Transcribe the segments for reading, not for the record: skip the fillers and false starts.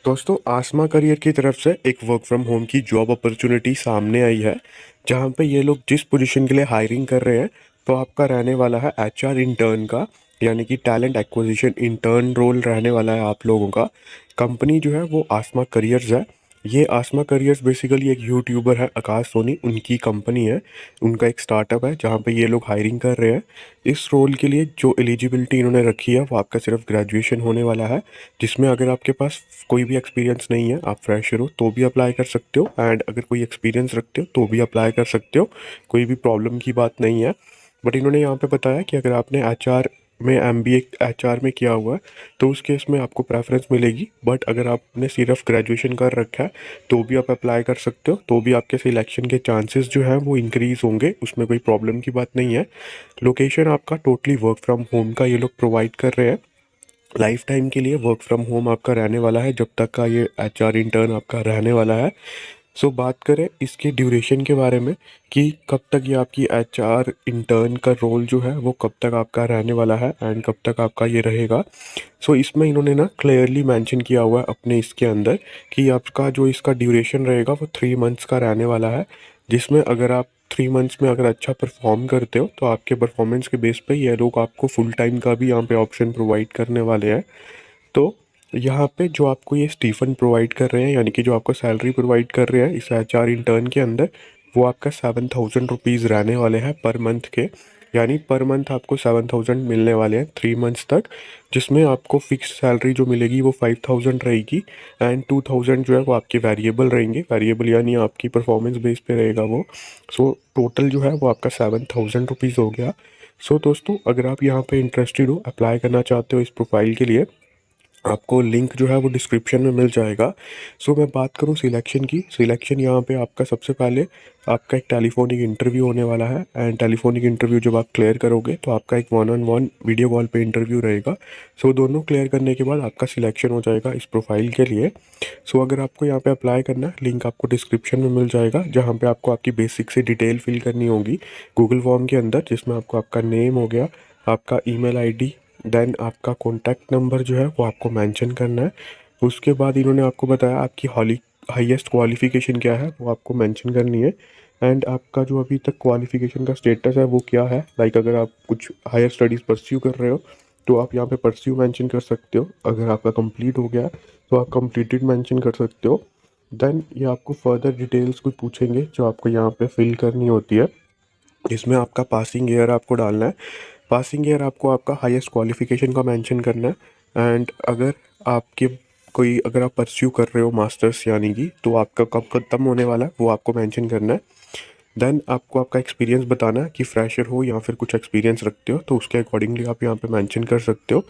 दोस्तों आसमा करियर की तरफ से एक वर्क फ्रॉम होम की जॉब अपॉर्चुनिटी सामने आई है, जहां पे ये लोग जिस पोजीशन के लिए हायरिंग कर रहे हैं तो आपका रहने वाला है एचआर इंटर्न का, यानी कि टैलेंट एक्विजिशन इंटर्न रोल रहने वाला है आप लोगों का। कंपनी जो है वो आसमा करियर्स है। ये आसमा करियर्स बेसिकली एक यूट्यूबर है आकाश सोनी, उनकी कंपनी है, उनका एक स्टार्टअप है जहाँ पे ये लोग हायरिंग कर रहे हैं। इस रोल के लिए जो एलिजिबिलिटी इन्होंने रखी है वो आपका सिर्फ ग्रेजुएशन होने वाला है, जिसमें अगर आपके पास कोई भी एक्सपीरियंस नहीं है, आप फ्रेशर हो तो भी अप्लाई कर सकते हो, एंड अगर कोई एक्सपीरियंस रखते हो तो भी अप्लाई कर सकते हो। कोई भी प्रॉब्लम की बात नहीं है। बट इन्होंने यहाँ पे बताया कि अगर आपने एचआर में एमबीए एचआर में किया हुआ है तो उस केस में आपको प्रेफरेंस मिलेगी, बट अगर आपने सिर्फ ग्रेजुएशन कर रखा है तो भी आप अप्लाई कर सकते हो, तो भी आपके सिलेक्शन के चांसेस जो है वो इंक्रीज होंगे, उसमें कोई प्रॉब्लम की बात नहीं है। लोकेशन आपका टोटली वर्क फ्रॉम होम का ये लोग प्रोवाइड कर रहे हैं। लाइफ टाइम के लिए वर्क फ्रॉम होम आपका रहने वाला है, जब तक का ये एचआर इंटर्न आपका रहने वाला है। सो बात करें इसके ड्यूरेशन के बारे में कि कब तक ये आपकी एचआर इंटर्न का रोल जो है वो कब तक आपका रहने वाला है एंड कब तक आपका ये रहेगा। सो इसमें इन्होंने ना क्लियरली मेंशन किया हुआ है अपने इसके अंदर कि आपका जो इसका ड्यूरेशन रहेगा वो 3 मंथ्स का रहने वाला है, जिसमें अगर आप 3 मंथ्स में अगर अच्छा परफॉर्म करते हो तो आपके परफॉर्मेंस के बेस पे ये लोग आपको फुल टाइम का भी यहाँ पे ऑप्शन प्रोवाइड करने वाले हैं। तो यहाँ पे जो आपको ये स्टीफन प्रोवाइड कर रहे हैं, यानी कि जो आपको सैलरी प्रोवाइड कर रहे हैं इस एचआर इंटर्न के अंदर, वो आपका 7,000 रुपीज़ रहने वाले हैं पर मंथ के। यानी पर मंथ आपको 7,000 मिलने वाले हैं 3 मंथ्स तक, जिसमें आपको फिक्स सैलरी जो मिलेगी वो 5,000 रहेगी, एंड 2,000 जो है वो आपके वेरिएबल रहेंगे। वेरिएबल यानी आपकी परफॉर्मेंस बेस पे रहेगा वो। सो टोटल जो है वो आपका 7,000 रुपीज़ हो गया। सो दोस्तों अगर आप यहाँ पे इंटरेस्टेड हो, अप्लाई करना चाहते हो इस प्रोफाइल के लिए, आपको लिंक जो है वो डिस्क्रिप्शन में मिल जाएगा। सो मैं बात करूँ सिलेक्शन की, सिलेक्शन यहाँ पे आपका सबसे पहले आपका एक टेलीफोनिक इंटरव्यू होने वाला है, एंड टेलीफोनिक इंटरव्यू जब आप क्लियर करोगे तो आपका एक 1-on-1 वीडियो कॉल पे इंटरव्यू रहेगा। सो दोनों क्लियर करने के बाद आपका सिलेक्शन हो जाएगा इस प्रोफाइल के लिए। सो अगर आपको यहाँ पे अप्लाई करना है, लिंक आपको डिस्क्रिप्शन में मिल जाएगा, जहाँ पे आपको आपकी बेसिक से डिटेल फिल करनी होगी गूगल फॉर्म के अंदर, जिसमें आपको आपका नेम हो गया, आपका ईमेल आईडी, देन आपका कॉन्टैक्ट नंबर जो है वो आपको मेंशन करना है। उसके बाद इन्होंने आपको बताया आपकी हाईएस्ट क्वालिफ़िकेशन क्या है वो आपको मेंशन करनी है, एंड आपका जो अभी तक क्वालिफ़िकेशन का स्टेटस है वो क्या है। लाइक अगर आप कुछ हायर स्टडीज़ परस्यू कर रहे हो तो आप यहाँ पे परस्यू मेंशन कर सकते हो, अगर आपका कंप्लीट हो गया तो आप कंप्लीटेड मेंशन कर सकते हो। देन ये आपको फर्दर डिटेल्स कुछ पूछेंगे जो आपको यहाँ पे फिल करनी होती है, इसमें आपका पासिंग ईयर आपको डालना है। पासिंग ईयर आपको आपका हाईएस्ट क्वालिफिकेशन का मेंशन करना है, एंड अगर आपके कोई अगर आप परस्यू कर रहे हो मास्टर्स यानी कि, तो आपका कब खत्म होने वाला है वो आपको मेंशन करना है। देन आपको आपका एक्सपीरियंस बताना है कि फ्रेशर हो या फिर कुछ एक्सपीरियंस रखते हो, तो उसके अकॉर्डिंगली आप यहाँ पे मेंशन कर सकते हो।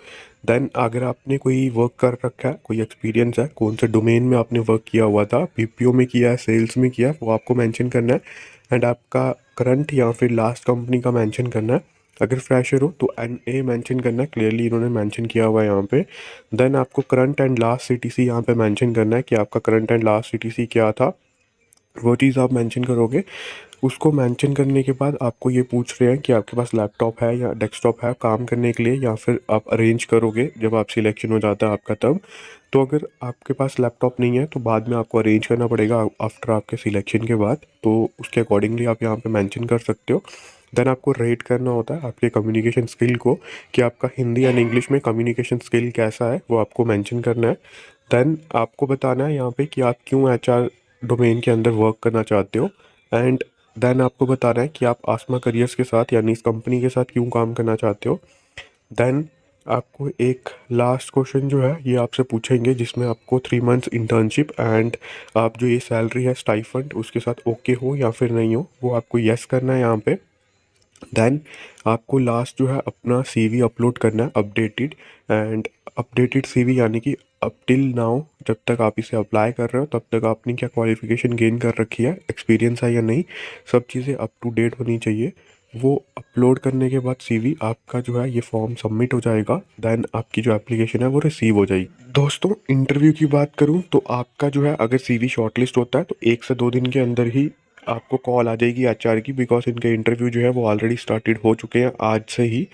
देन अगर आपने कोई वर्क कर रखा है, कोई एक्सपीरियंस है, कौन से डोमेन में आपने वर्क किया हुआ था, बीपीओ में किया है, सेल्स में किया है, वो आपको मेंशन करना है। एंड आपका करंट या फिर लास्ट कंपनी का मेंशन करना है। अगर फ्रेशर हो तो एनए मेंशन करना है, क्लियरली इन्होंने मेंशन किया हुआ है यहाँ पे। देन आपको करंट एंड लास्ट सीटीसी यहाँ पे मेंशन करना है कि आपका करंट एंड लास्ट सीटीसी क्या था, वो चीज़ आप मेंशन करोगे। उसको मेंशन करने के बाद आपको ये पूछ रहे हैं कि आपके पास लैपटॉप है या डेस्कटॉप है काम करने के लिए, या फिर आप अरेंज करोगे जब आप सिलेक्शन हो जाता है आपका तब। तो अगर आपके पास लैपटॉप नहीं है तो बाद में आपको अरेंज करना पड़ेगा आफ्टर आपके सिलेक्शन के बाद, तो उसके अकॉर्डिंगली आप यहाँ पे मेंशन कर सकते हो। देन आपको रेट करना होता है आपके कम्युनिकेशन स्किल को, कि आपका हिंदी एंड इंग्लिश में कम्युनिकेशन स्किल कैसा है वो आपको मेंशन करना है। देन आपको बताना है यहाँ पे कि आप क्यों एचआर डोमेन के अंदर वर्क करना चाहते हो, एंड देन आपको बताना है कि आप आसमा करियर्स के साथ यानी इस कंपनी के साथ क्यों काम करना चाहते हो। देन आपको एक लास्ट क्वेश्चन जो है ये आपसे पूछेंगे, जिसमें आपको 3 मंथ्स इंटर्नशिप एंड आप जो ये सैलरी है स्टाइफंड उसके साथ ओके हो या फिर नहीं हो, वो आपको यस करना है यहाँ पे। देन आपको लास्ट जो है अपना सीवी अपलोड करना है अपडेटेड, एंड अपडेटेड सीवी यानी कि अप टिल नाउ जब तक आप इसे अप्लाई कर रहे हो तब तक आपने क्या क्वालिफिकेशन गेन कर रखी है, एक्सपीरियंस है या नहीं, सब चीज़ें अप टू डेट होनी चाहिए। वो अपलोड करने के बाद सीवी आपका जो है ये फॉर्म सबमिट हो जाएगा, देन आपकी जो एप्लीकेशन है वो रिसीव हो जाएगी। दोस्तों इंटरव्यू की बात करूं तो आपका जो है अगर सीवी शॉर्टलिस्ट होता है तो 1 से 2 दिन के अंदर ही आपको कॉल आ जाएगी एचआर की, बिकॉज इनके इंटरव्यू जो है वो ऑलरेडी स्टार्टेड हो चुके हैं आज से ही।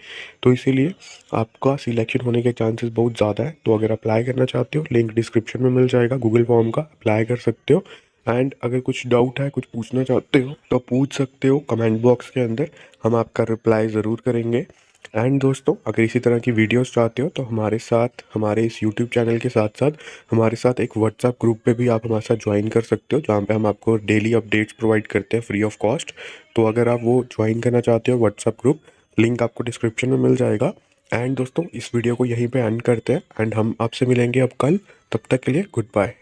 तो इसीलिए आपका सिलेक्शन होने के चांसेस बहुत ज़्यादा है। तो अगर अप्लाई करना चाहते हो, लिंक डिस्क्रिप्शन में मिल जाएगा गूगल फॉर्म का, अप्लाई कर सकते हो। एंड अगर कुछ डाउट है, कुछ पूछना चाहते हो तो पूछ सकते हो कमेंट बॉक्स के अंदर, हम आपका रिप्लाई ज़रूर करेंगे। एंड दोस्तों, अगर इसी तरह की वीडियोस चाहते हो तो हमारे साथ, हमारे इस यूट्यूब चैनल के साथ साथ हमारे साथ एक व्हाट्सएप ग्रुप पे भी आप हमारे साथ ज्वाइन कर सकते हो, जहाँ पे हम आपको डेली अपडेट्स प्रोवाइड करते हैं फ्री ऑफ कॉस्ट। तो अगर आप वो ज्वाइन करना चाहते हो व्हाट्सएप ग्रुप, लिंक आपको डिस्क्रिप्शन में मिल जाएगा। एंड दोस्तों, इस वीडियो को यहीं पे एंड करते हैं एंड हम आपसे मिलेंगे अब कल। तब तक के लिए गुड बाय।